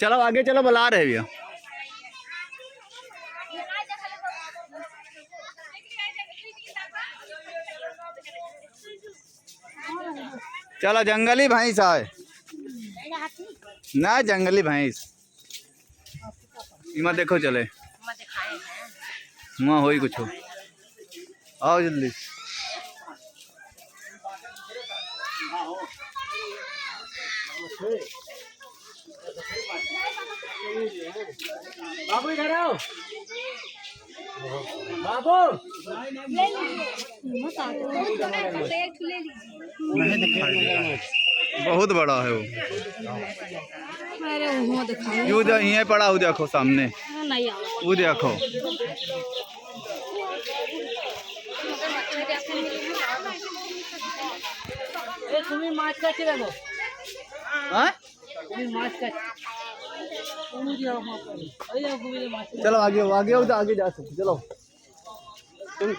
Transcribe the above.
चलो आगे चलो, बुला रहे भैया। चलो जंगली भैंस आए ना, जंगली भैंस इमा देखो चले वहाँ हो ही कुछ हो। आओ जल्दी। बाबू इधर आओ। बाबू बहुत बड़ा है वो। यू यहीं पड़ा हो, देखो सामने वो देखो। तुम्हें माछ काटे लगो। हाँ चलो आगे आगे आगे जा सकते, चलो तुम